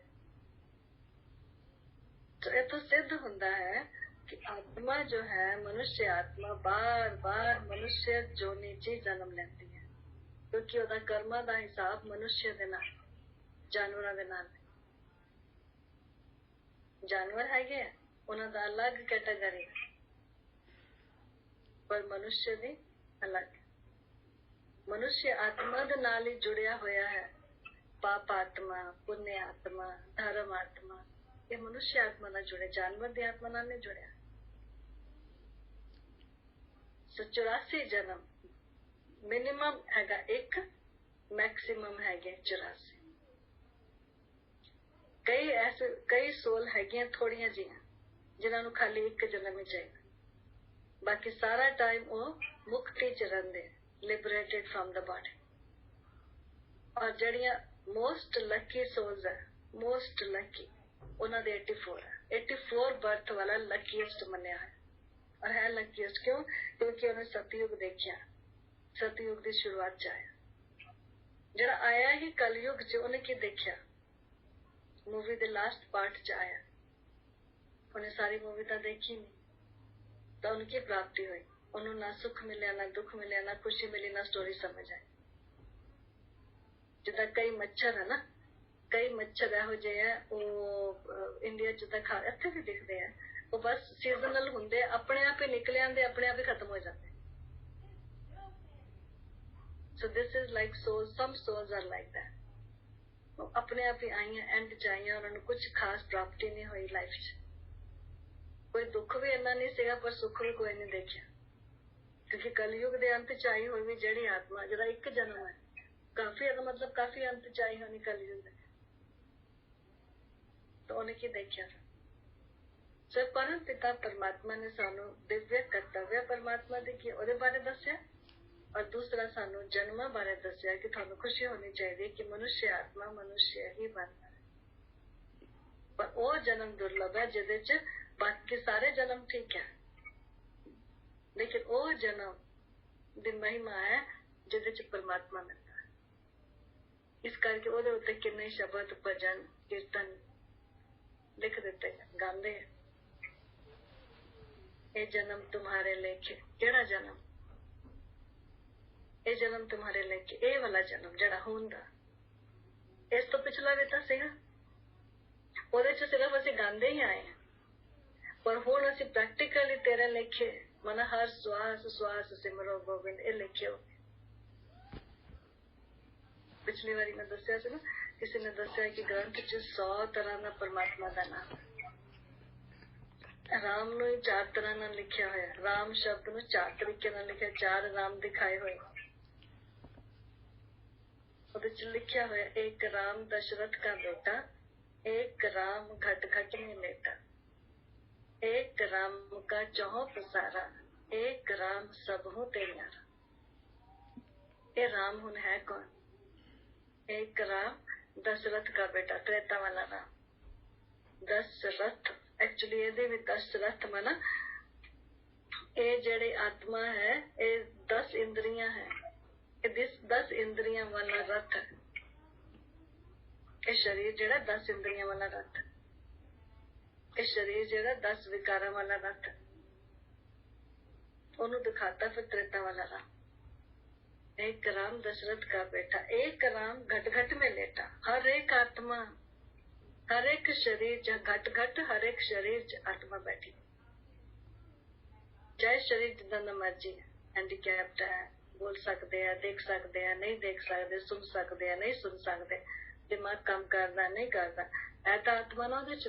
तो ये तो सिद्ध होंदा है कि आत्मा जो है मनुष्य आत्मा बार बार मनुष्य जोनी च जन्म लेती है, क्योंकि ਉਹਦਾ कर्मां ਦਾ हिसाब मनुष्य दे नाल जानवरां दे नाल। जानवर हैगे उन्हां दा अलग कैटेगरी, पर मनुष्य दी अलग। मनुष्य आत्मा दे नाल ही जुड़िया होया है। पाप आत्मा, पुण्य आत्मा, धर्म आत्मा, ये मनुष्य आत्मा नाल जुड़े, जानवर दी आत्मा नाल नहीं जुड़िया। 84 जन्म मिनिमम हैगा एक, मैक्सिमम हैगे 84। कई सोल हैगियां थोड़ियां जिहियां जिन्हां नूं खाली एक जन्म ही चाहिए, बाकी सारा टाइम वो मुक्ति च रहिंदे, लिबरेटेड फ्रॉम द बॉडी। और जड़ियां मोस्ट लकी सोल्स है, मोस्ट लकी, उन्हां दे 84 है। 84 बर्थ वाला लकीएस्ट मन्निया है। और है लकीएस्ट क्यों? क्योंकि उन्हें सतयुग देखिया, सतयुग की शुरुआत च आया। जरा आया ही कलयुग च उन्हें की देखिया, मूवी दे लास्ट पार्ट च आया, उन्हें सारी मूवी तो देखी नहीं, तो उनकी प्राप्ति हुई। उन्होंने ना सुख मिले, ना दुख मिले, ना खुशी मिली, ना स्टोरी समझ आई। जिदा कई मच्छर है ना, कई मच्छर एहो जे है वो इंडिया च तो इत्थे भी दिखते हैं, वो बस सीजनल होंगे, अपने आप ही निकले आंदे, अपने आप ही खत्म हो जाते। So this is like souls, some souls are like that। वो अपने आप ही आई हैं, एंड च आई हैं, उन्होंने कुछ खास प्राप्ति नहीं हुई लाइफ च। कोई दुख भी इन्ना नहीं सीगा, पर सुख भी कोई नहीं देखिया, क्योंकि कलयुग दे अंत च आई हुई भी जड़ी आत्मा जरा एक जन्म है, काफी मतलब काफी अंत च आई होनी कलयुग दे, तो उन्हें की देखिया। सो परम पिता परमात्मा ने सानू दिव्य कर्तव्य परमात्मा दी की ओदे बारे दस्या, और दूसरा सानू जन्म बारे दस्या कि थानू खुशी होनी चाहिए कि मनुष्य आत्मा मनुष्य ही बनना है। पर वो जन्म दुर्लभ है जिदे च बाकी सारे जन्म ठीक है, लेकिन वो जन्म दी महिमा है जिदे च परमात्मा मिलता है। इस करके ओदे उत्ते किन्ने शब्द भजन कीर्तन लिख देते हैं, गांदे हैं। ये जन्म तुम्हारे लेखे, केड़ा जन्म? ये जन्म तुम्हारे लेके, ये वाला जन्म जड़ा होंदा, इस तो पिछला भी तो सीगा, ओदे च सिर्फ असीं गांदे ही आए हैं, पर हुण असीं प्रैक्टिकली तेरे लेखे मन हर श्वास श्वास सिमरो गोविंद, ये लिखे हो। पिछली बारी मैं दस्या सी ना, किसी ने दस्या कि ग्रंथ च 100 तरह का परमात्मा का नाम है। राम ਨੂੰ 4 ਤਰ੍ਹਾਂ ਨਾਲ ਲਿਖਿਆ ਹੋਇਆ। ਰਾਮ ਸ਼ਬਦ ਨੂੰ 4 ਤਰੀਕੇ ਨਾਲ ਲਿਖਿਆ, 4 ਰਾਮ ਦਿਖਾਏ ਹੋਏ। ਉਹਦੇ ਚ ਲਿਖਿਆ ਹੋਇਆ एक राम दशरथ का बेटा, एक राम घट घट में लेटा, एक राम का चौहों पसारा, एक राम सबहु ते न्यारा। ये राम हुन है कौन? एक राम दशरथ का बेटा, त्रेता वाला राम। दशरथ एक्चुअली ਇਹਦੇ ਵੀ दशरथ मना ये जेड़े आत्मा है, ये 10 इंद्रियां है, ये 10 इंद्रियां वाला रथ है। ये शरीर जेड़ा 10 इंद्रियां वाला रथ है, ये शरीर जेड़ा 10 विकारां वाला रथ है। ओनू दिखाता फिर त्रेता वाला राम। एक राम दशरथ का बेटा, एक राम घट घट में लेटा। हर एक आत्मा, हर एक शरीर च घट घट, हर एक शरीर च आत्मा बैठी। चाहे शरीर जिदा दा मर्जी है, हैंडीकैप्ड है, बोल सकते हैं, देख सकते हैं, नहीं देख सकते, सुन सकते हैं, नहीं सुन सकते, दिमाग काम करता नहीं करता, है तो आत्मा ना ਉਹਦੇ ਚ।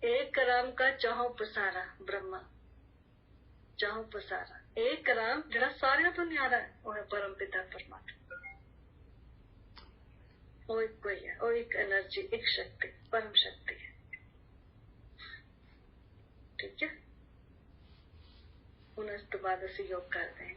एक राम का चौहों पसारा, ब्रह्मा चौहों पसारा। एक राम ਜਿਹੜਾ ਸਾਰਿਆਂ ਤੋਂ ਨਿਆਰਾ ਹੈ, ਉਹ ਹੈ परम पिता परमात्मा। वो एक ही है, वो एक एनर्जी, एक शक्ति, परम शक्ति है। ठीक है, ਹੁਣ ਇਸ ਤੋਂ ਬਾਅਦ ਅਸੀਂ योग करते हैं।